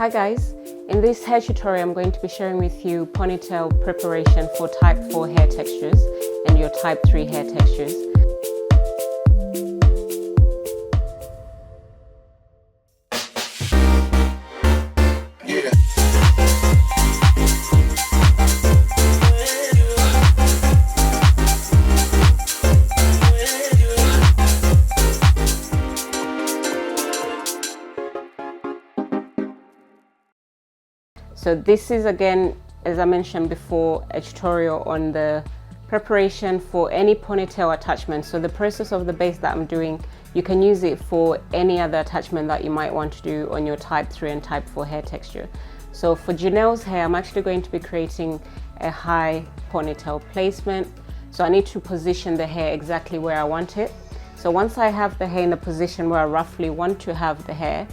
Hi guys, in this hair tutorial I'm going to be sharing with you ponytail preparation for type 4 hair textures and your type 3 hair textures. So this is, again, as I mentioned before, a tutorial on the preparation for any ponytail attachment. So the process of the base that I'm doing, you can use it for any other attachment that you might want to do on your type 3 and type 4 hair texture. So for Janelle's hair, I'm actually going to be creating a high ponytail placement. So I need to position the hair exactly where I want it. So once I have the hair in a position where I roughly want to have the hair,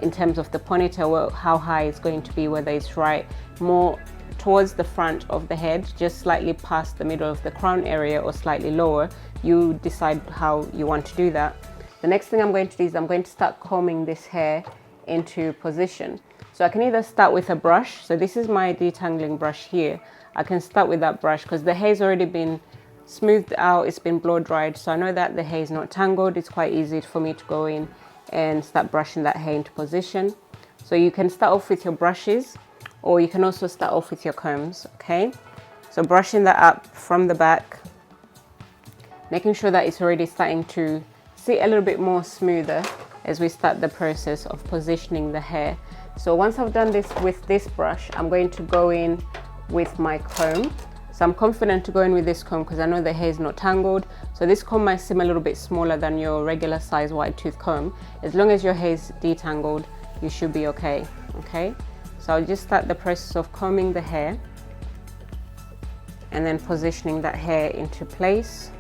in terms of the ponytail, how high it's going to be, whether it's right more towards the front of the head, just slightly past the middle of the crown area, or slightly lower, you decide how you want to do that. The next thing I'm going to do is I'm going to start combing this hair into position. So I can either start with a brush, so this is my detangling brush here. I can start with that brush because the hair's already been smoothed out, it's been blow dried, so I know that the hair is not tangled. It's quite easy for me to go in and start brushing that hair into position. So you can start off with your brushes, or you can also start off with your combs. Okay, so brushing that up from the back, making sure that it's already starting to sit a little bit more smoother as we start the process of positioning the hair. So once I've done this with this brush, I'm going to go in with my comb. So I'm confident to go in with this comb because I know the hair is not tangled. So this comb might seem a little bit smaller than your regular size wide tooth comb. As long as your hair is detangled, you should be okay. Okay, so I'll just start the process of combing the hair and then positioning that hair into place.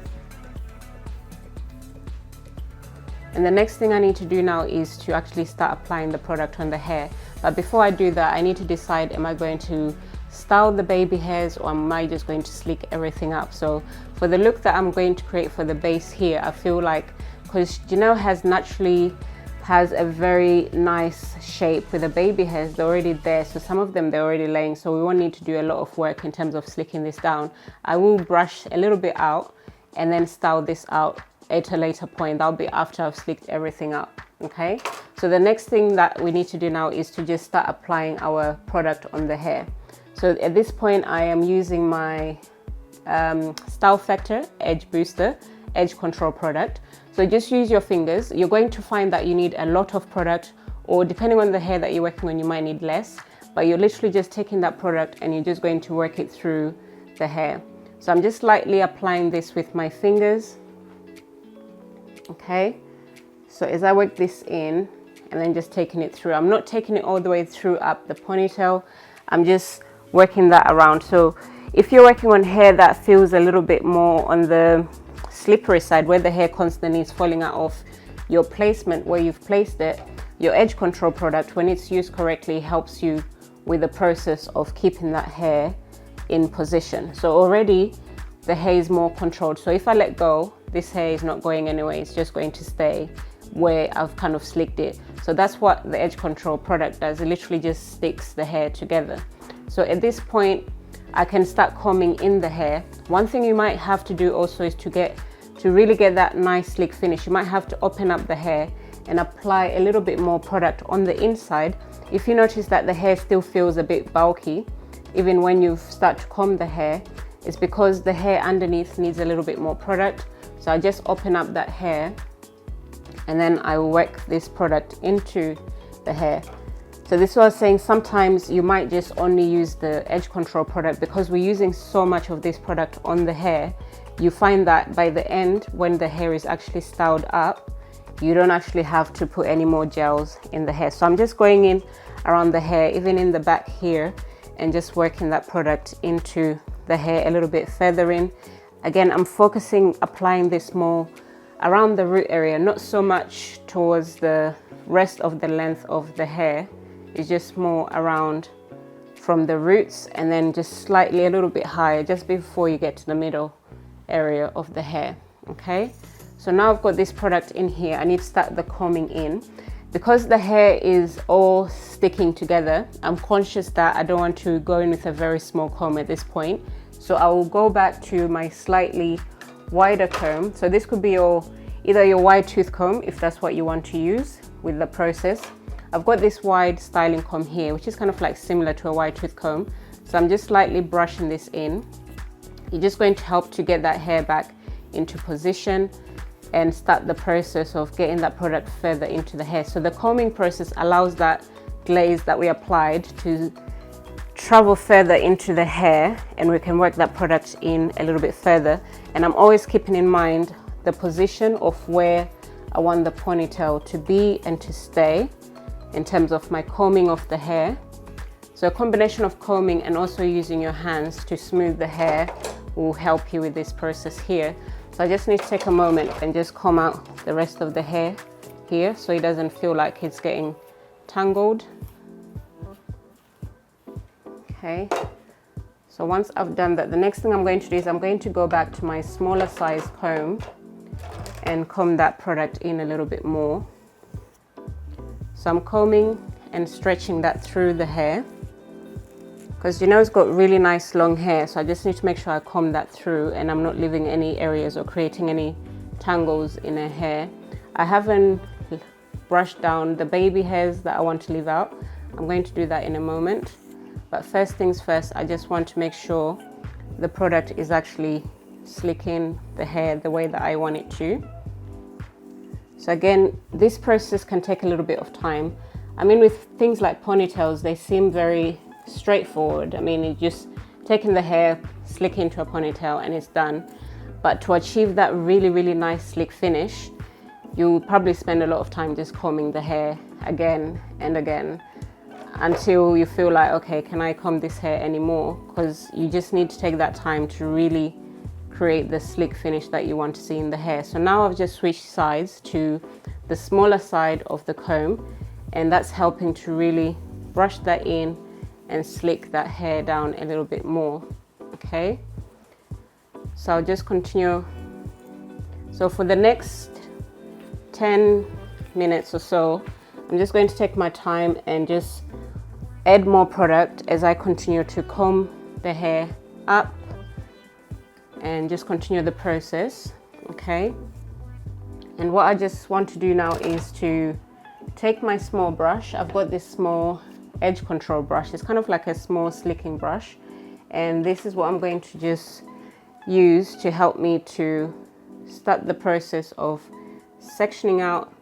And the next thing I need to do now is to actually start applying the product on the hair. But before I do that, I need to decide, am I going to style the baby hairs, or am I just going to slick everything up? So for the look that I'm going to create for the base here, I feel like, because Janelle naturally has a very nice shape with the baby hairs, they're already there, so some of them they're already laying, so we won't need to do a lot of work in terms of slicking this down. I will brush a little bit out and then style this out at a later point. That'll be after I've slicked everything up. Okay, so the next thing that we need to do now is to just start applying our product on the hair. So at this point, I am using my Style Factor Edge Booster Edge Control product. So just use your fingers. You're going to find that you need a lot of product, or depending on the hair that you're working on, you might need less, but you're literally just taking that product and you're just going to work it through the hair. So I'm just lightly applying this with my fingers. Okay, so as I work this in and then just taking it through, I'm not taking it all the way through up the ponytail, I'm just working that around. So if you're working on hair that feels a little bit more on the slippery side, where the hair constantly is falling out of your placement where you've placed it, your edge control product, when it's used correctly, helps you with the process of keeping that hair in position. So already the hair is more controlled. So if I let go, this hair is not going anywhere, it's just going to stay where I've kind of slicked it. So that's what the edge control product does. It literally just sticks the hair together. So at this point, I can start combing in the hair. One thing you might have to do also is to really get that nice slick finish, you might have to open up the hair and apply a little bit more product on the inside. If you notice that the hair still feels a bit bulky, even when you start to comb the hair, it's because the hair underneath needs a little bit more product. So I just open up that hair and then I will work this product into the hair. So this is what I was saying, sometimes you might just only use the edge control product because we're using so much of this product on the hair. You find that by the end, when the hair is actually styled up, you don't actually have to put any more gels in the hair. So I'm just going in around the hair, even in the back here, and just working that product into the hair a little bit further in. Again, I'm focusing, applying this more around the root area, not so much towards the rest of the length of the hair. It's just more around from the roots and then just slightly a little bit higher just before you get to the middle area of the hair. Okay, so now I've got this product in here. I need to start the combing in. Because the hair is all sticking together, I'm conscious that I don't want to go in with a very small comb at this point. So I will go back to my slightly wider comb. So this could be either your wide tooth comb, if that's what you want to use with the process. I've got this wide styling comb here, which is kind of like similar to a wide tooth comb. So I'm just slightly brushing this in. You're just going to help to get that hair back into position and start the process of getting that product further into the hair. So the combing process allows that glaze that we applied to travel further into the hair, and we can work that product in a little bit further. And I'm always keeping in mind the position of where I want the ponytail to be and to stay in terms of my combing of the hair. So a combination of combing and also using your hands to smooth the hair will help you with this process here. So I just need to take a moment and just comb out the rest of the hair here so it doesn't feel like it's getting tangled. Okay, so once I've done that, the next thing I'm going to do is I'm going to go back to my smaller size comb and comb that product in a little bit more. So I'm combing and stretching that through the hair, because you know it's got really nice long hair, so I just need to make sure I comb that through and I'm not leaving any areas or creating any tangles in her hair. I haven't brushed down the baby hairs that I want to leave out. I'm going to do that in a moment, but first things first, I just want to make sure the product is actually slicking the hair the way that I want it to. So again, this process can take a little bit of time. I mean, with things like ponytails, they seem very straightforward. I mean, it's just taking the hair, slick into a ponytail and it's done. But to achieve that really, really nice slick finish, you'll probably spend a lot of time just combing the hair again and again until you feel like, okay, can I comb this hair anymore? Because you just need to take that time to really create the slick finish that you want to see in the hair. So now I've just switched sides to the smaller side of the comb, and that's helping to really brush that in and slick that hair down a little bit more. Okay, so I'll just continue. So for the next 10 minutes or so, I'm just going to take my time and just add more product as I continue to comb the hair up and just continue the process. Okay, and what I just want to do now is to take my small brush. I've got this small edge control brush. It's kind of like a small slicking brush, and this is what I'm going to just use to help me to start the process of sectioning out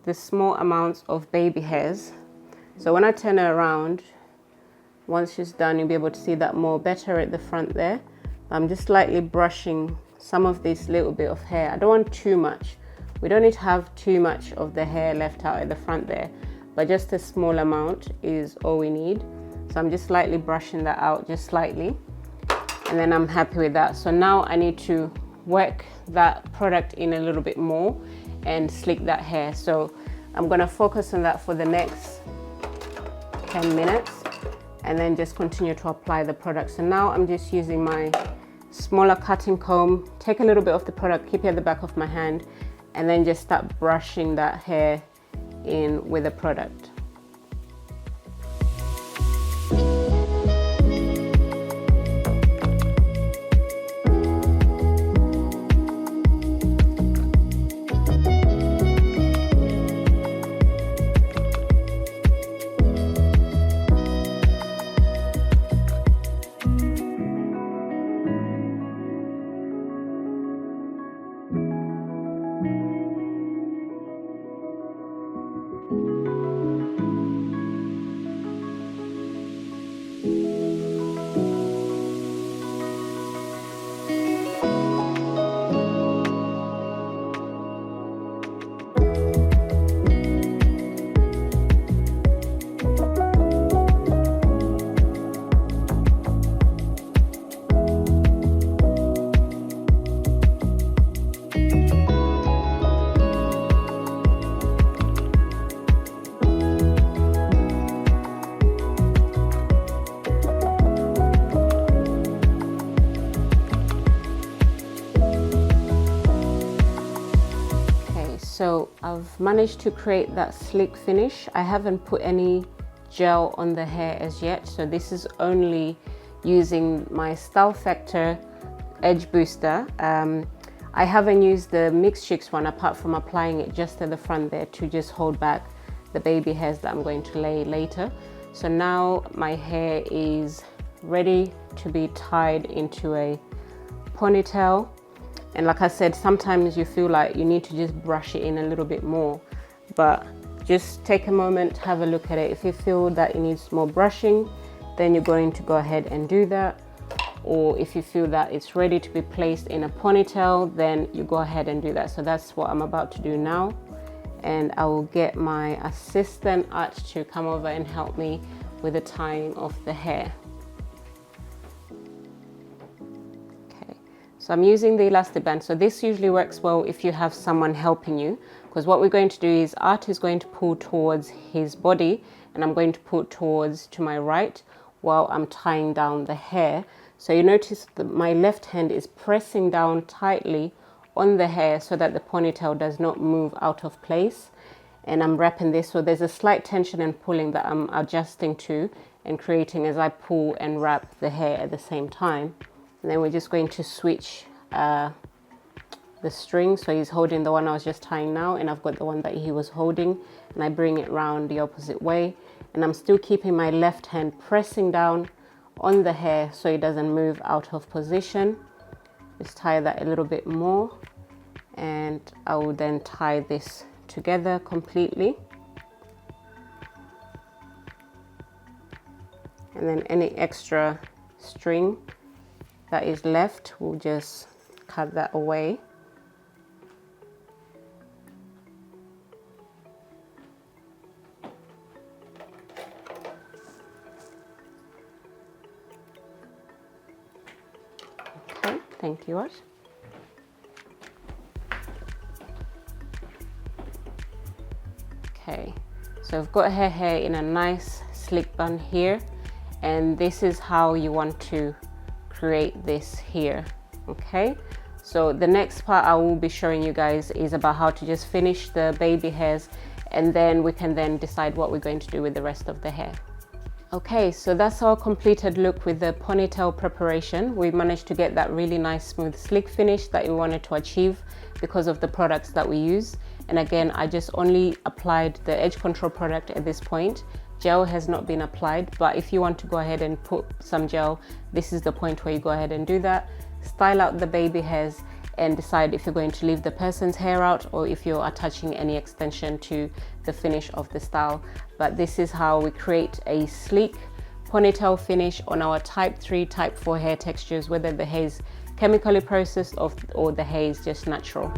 the small amounts of baby hairs. So when I turn her around, once she's done, you'll be able to see that more better at the front there. I'm just lightly brushing some of this little bit of hair. I don't want too much. We don't need to have too much of the hair left out at the front there, but just a small amount is all we need. So I'm just lightly brushing that out, just slightly, and then I'm happy with that. So now I need to work that product in a little bit more and slick that hair. So I'm gonna focus on that for the next 10 minutes and then just continue to apply the product. So now I'm just using my smaller cutting comb, take a little bit of the product, keep it at the back of my hand, and then just start brushing that hair in with the product. so I've managed to create that sleek finish. I haven't put any gel on the hair as yet, so this is only using my Style Factor Edge Booster. I haven't used the Mix Chicks one apart from applying it just at the front there to just hold back the baby hairs that I'm going to lay later. So now my hair is ready to be tied into a ponytail. And like I said, sometimes you feel like you need to just brush it in a little bit more, but just take a moment, have a look at it. If you feel that it needs more brushing, then you're going to go ahead and do that. Or if you feel that it's ready to be placed in a ponytail, then you go ahead and do that. So that's what I'm about to do now. And I will get my assistant Art to come over and help me with the tying of the hair. Okay, so I'm using the elastic band. So this usually works well if you have someone helping you, because what we're going to do is Art is going to pull towards his body and I'm going to pull towards to my right while I'm tying down the hair. So you notice that my left hand is pressing down tightly on the hair so that the ponytail does not move out of place. And I'm wrapping this, so there's a slight tension and pulling that I'm adjusting to and creating as I pull and wrap the hair at the same time. And then we're just going to switch the string. So he's holding the one I was just tying now, and I've got the one that he was holding, and I bring it round the opposite way. And I'm still keeping my left hand pressing down on the hair so it doesn't move out of position. Just tie that a little bit more, and I will then tie this together completely. And then any extra string that is left, we'll just cut that away. Thank you, Ash. Okay, so I've got her hair in a nice slick bun here, and this is how you want to create this here. Okay, so the next part I will be showing you guys is about how to just finish the baby hairs, and then we can then decide what we're going to do with the rest of the hair. Okay, so that's our completed look with the ponytail preparation. We managed to get that really nice smooth slick finish that we wanted to achieve because of the products that we use. And again, I just only applied the edge control product at this point. Gel has not been applied, but if you want to go ahead and put some gel, this is the point where you go ahead and do that. Style out the baby hairs and decide if you're going to leave the person's hair out or if you're attaching any extension to the finish of the style. But this is how we create a sleek ponytail finish on our type 3, type 4 hair textures, whether the hair is chemically processed or the hair is just natural.